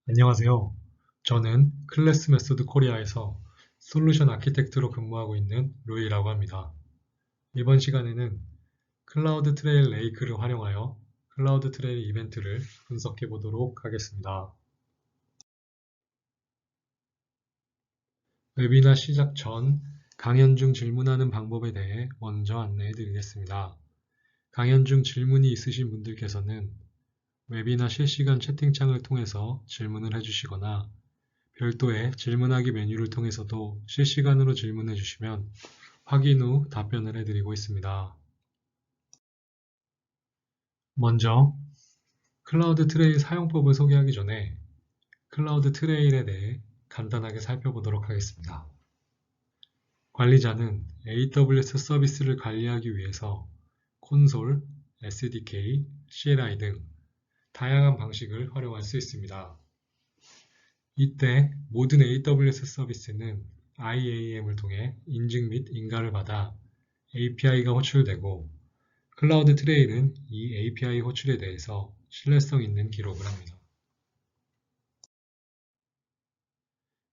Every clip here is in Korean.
안녕하세요. 저는 클래스 메소드 코리아에서 솔루션 아키텍트로 근무하고 있는 루이라고 합니다. 이번 시간에는 클라우드 트레일 레이크를 활용하여 클라우드 트레일 이벤트를 분석해 보도록 하겠습니다. 웨비나 시작 전 강연 중 질문하는 방법에 대해 먼저 안내해 드리겠습니다. 강연 중 질문이 있으신 분들께서는 웨비나 실시간 채팅창을 통해서 질문을 해주시거나 별도의 질문하기 메뉴를 통해서도 실시간으로 질문해 주시면 확인 후 답변을 해드리고 있습니다. 먼저 클라우드 트레일 사용법을 소개하기 전에 클라우드 트레일에 대해 간단하게 살펴보도록 하겠습니다. 관리자는 AWS 서비스를 관리하기 위해서 콘솔, SDK, CLI 등 다양한 방식을 활용할 수 있습니다. 이때 모든 AWS 서비스는 IAM을 통해 인증 및 인가를 받아 API가 호출되고 클라우드 트레일은 이 API 호출에 대해서 신뢰성 있는 기록을 합니다.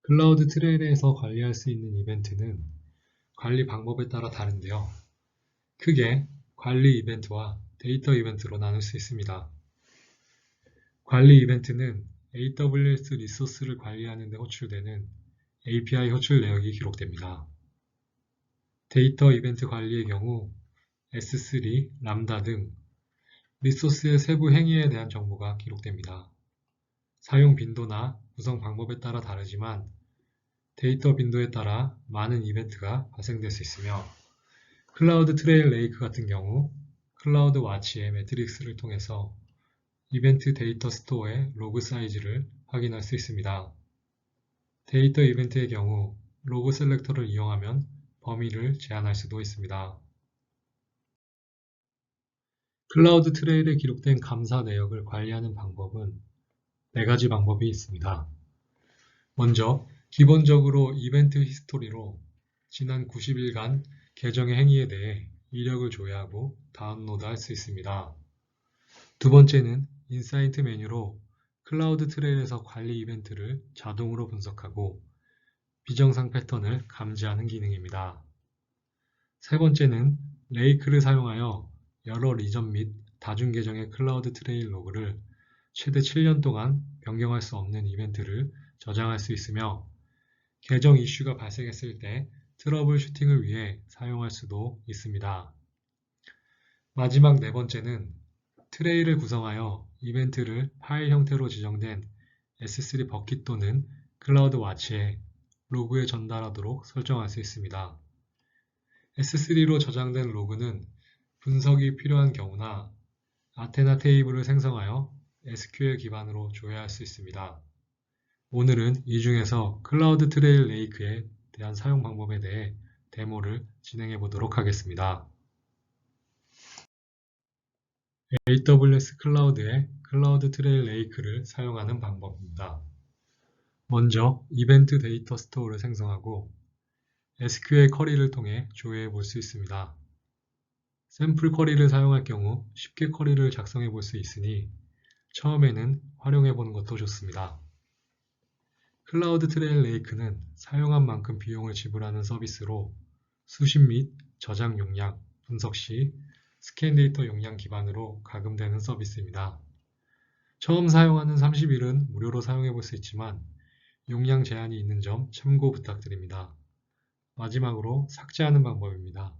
클라우드 트레일에서 관리할 수 있는 이벤트는 관리 방법에 따라 다른데요. 크게 관리 이벤트와 데이터 이벤트로 나눌 수 있습니다. 관리 이벤트는 AWS 리소스를 관리하는 데 호출되는 API 호출 내역이 기록됩니다. 데이터 이벤트 관리의 경우 S3, 람다 등 리소스의 세부 행위에 대한 정보가 기록됩니다. 사용 빈도나 구성 방법에 따라 다르지만 데이터 빈도에 따라 많은 이벤트가 발생될 수 있으며 클라우드 트레일 레이크 같은 경우 클라우드 와치의 매트릭스를 통해서 이벤트 데이터 스토어의 로그 사이즈를 확인할 수 있습니다. 데이터 이벤트의 경우 로그 셀렉터를 이용하면 범위를 제한할 수도 있습니다. 클라우드 트레일에 기록된 감사 내역을 관리하는 방법은 4가지 방법이 있습니다. 먼저 기본적으로 이벤트 히스토리로 지난 90일간 계정의 행위에 대해 이력을 조회하고 다운로드할 수 있습니다. 두 번째는 인사이트 메뉴로 클라우드 트레일에서 관리 이벤트를 자동으로 분석하고 비정상 패턴을 감지하는 기능입니다. 세 번째는 레이크를 사용하여 여러 리전 및 다중 계정의 클라우드 트레일 로그를 최대 7년 동안 변경할 수 없는 이벤트를 저장할 수 있으며 계정 이슈가 발생했을 때 트러블 슈팅을 위해 사용할 수도 있습니다. 마지막 네 번째는 트레이를 구성하여 이벤트를 파일 형태로 지정된 S3 버킷 또는 클라우드 와치에 로그에 전달하도록 설정할 수 있습니다. S3로 저장된 로그는 분석이 필요한 경우나 아테나 테이블을 생성하여 SQL 기반으로 조회할 수 있습니다. 오늘은 이 중에서 클라우드 트레일 레이크에 대한 사용 방법에 대해 데모를 진행해 보도록 하겠습니다. AWS 클라우드의 클라우드 트레일 레이크를 사용하는 방법입니다. 먼저 이벤트 데이터 스토어를 생성하고 SQL 쿼리를 통해 조회해 볼 수 있습니다. 샘플 쿼리를 사용할 경우 쉽게 쿼리를 작성해 볼 수 있으니 처음에는 활용해 보는 것도 좋습니다. 클라우드 트레일 레이크는 사용한 만큼 비용을 지불하는 서비스로 수집 및 저장 용량, 분석 시 스캔 데이터 용량 기반으로 가금되는 서비스입니다. 처음 사용하는 30일은 무료로 사용해 볼 수 있지만 용량 제한이 있는 점 참고 부탁드립니다. 마지막으로 삭제하는 방법입니다.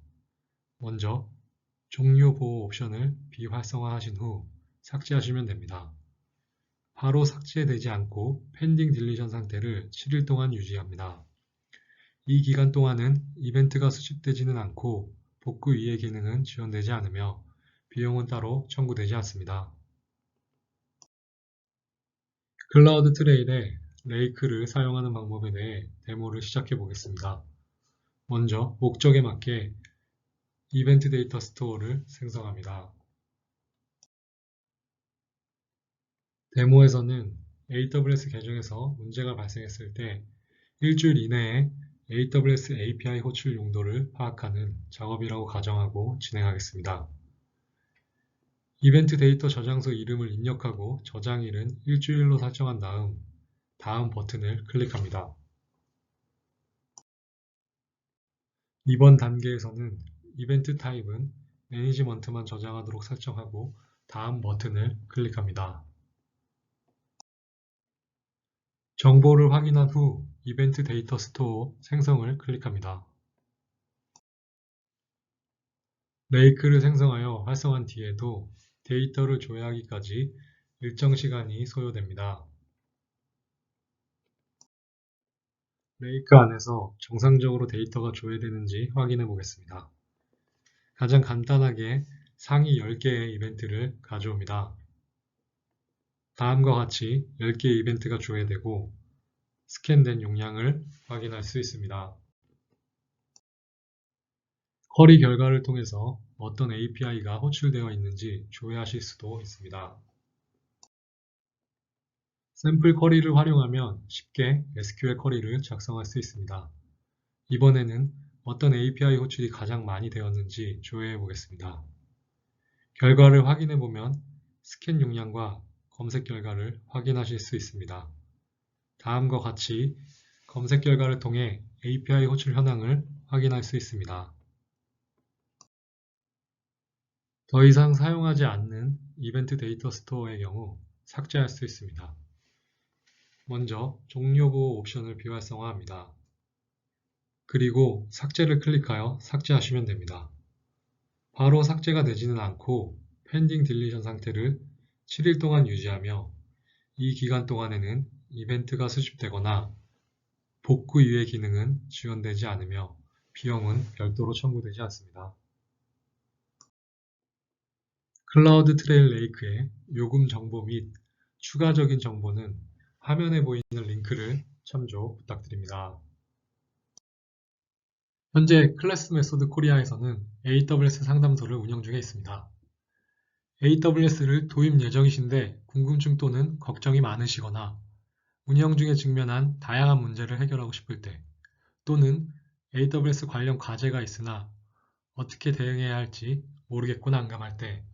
먼저 종료 보호 옵션을 비활성화하신 후 삭제하시면 됩니다. 바로 삭제되지 않고 펜딩 딜리션 상태를 7일 동안 유지합니다. 이 기간 동안은 이벤트가 수집되지는 않고 복구 이해 기능은 지원되지 않으며 비용은 따로 청구되지 않습니다. 클라우드 트레일에 레이크를 사용하는 방법에 대해 데모를 시작해 보겠습니다. 먼저 목적에 맞게 이벤트 데이터 스토어를 생성합니다. 데모에서는 AWS 계정에서 문제가 발생했을 때 일주일 이내에 AWS API 호출 용도를 파악하는 작업이라고 가정하고 진행하겠습니다. 이벤트 데이터 저장소 이름을 입력하고 저장일은 일주일로 설정한 다음 다음 버튼을 클릭합니다. 이번 단계에서는 이벤트 타입은 매니지먼트만 저장하도록 설정하고 다음 버튼을 클릭합니다. 정보를 확인한 후 이벤트 데이터 스토어 생성을 클릭합니다. 레이크를 생성하여 활성화한 뒤에도 데이터를 조회하기까지 일정 시간이 소요됩니다. 레이크 안에서 정상적으로 데이터가 조회되는지 확인해 보겠습니다. 가장 간단하게 상위 10개의 이벤트를 가져옵니다. 다음과 같이 10개의 이벤트가 조회되고 스캔된 용량을 확인할 수 있습니다. 쿼리 결과를 통해서 어떤 API가 호출되어 있는지 조회하실 수도 있습니다. 샘플 쿼리를 활용하면 쉽게 SQL 쿼리를 작성할 수 있습니다. 이번에는 어떤 API 호출이 가장 많이 되었는지 조회해 보겠습니다. 결과를 확인해 보면 스캔 용량과 검색 결과를 확인하실 수 있습니다. 다음과 같이 검색 결과를 통해 API 호출 현황을 확인할 수 있습니다. 더 이상 사용하지 않는 이벤트 데이터 스토어의 경우 삭제할 수 있습니다. 먼저 종료보호 옵션을 비활성화합니다. 그리고 삭제를 클릭하여 삭제하시면 됩니다. 바로 삭제가 되지는 않고 펜딩 딜리션 상태를 7일 동안 유지하며 이 기간 동안에는 이벤트가 수집되거나 복구 유예 기능은 지원되지 않으며 비용은 별도로 청구되지 않습니다. 클라우드 트레일 레이크의 요금 정보 및 추가적인 정보는 화면에 보이는 링크를 참조 부탁드립니다. 현재 클래스 메소드 코리아에서는 AWS 상담소를 운영 중에 있습니다. AWS를 도입 예정이신데 궁금증 또는 걱정이 많으시거나 운영 중에 직면한 다양한 문제를 해결하고 싶을 때 또는 AWS 관련 과제가 있으나 어떻게 대응해야 할지 모르겠고 난감할 때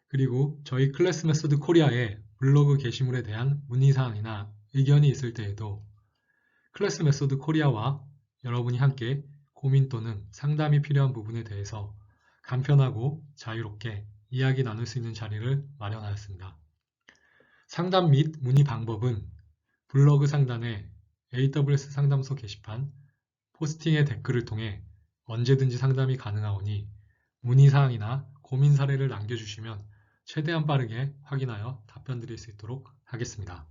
그리고 저희 클래스 메소드 코리아의 블로그 게시물에 대한 문의사항이나 의견이 있을 때에도 클래스 메소드 코리아와 여러분이 함께 고민 또는 상담이 필요한 부분에 대해서 간편하고 자유롭게 이야기 나눌 수 있는 자리를 마련하였습니다. 상담 및 문의 방법은 블로그 상단에 AWS 상담소 게시판, 포스팅의 댓글을 통해 언제든지 상담이 가능하오니 문의사항이나 고민 사례를 남겨주시면 최대한 빠르게 확인하여 답변 드릴 수 있도록 하겠습니다.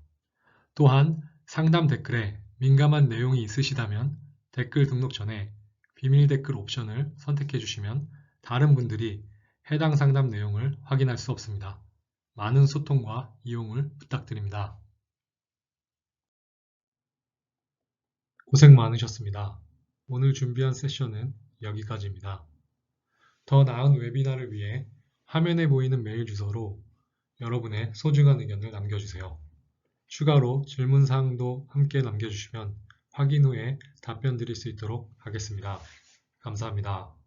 또한 상담 댓글에 민감한 내용이 있으시다면 댓글 등록 전에 비밀 댓글 옵션을 선택해 주시면 다른 분들이 해당 상담 내용을 확인할 수 없습니다. 많은 소통과 이용을 부탁드립니다. 고생 많으셨습니다. 오늘 준비한 세션은 여기까지입니다. 더 나은 웨비나를 위해 화면에 보이는 메일 주소로 여러분의 소중한 의견을 남겨주세요. 추가로 질문사항도 함께 남겨주시면 확인 후에 답변 드릴 수 있도록 하겠습니다. 감사합니다.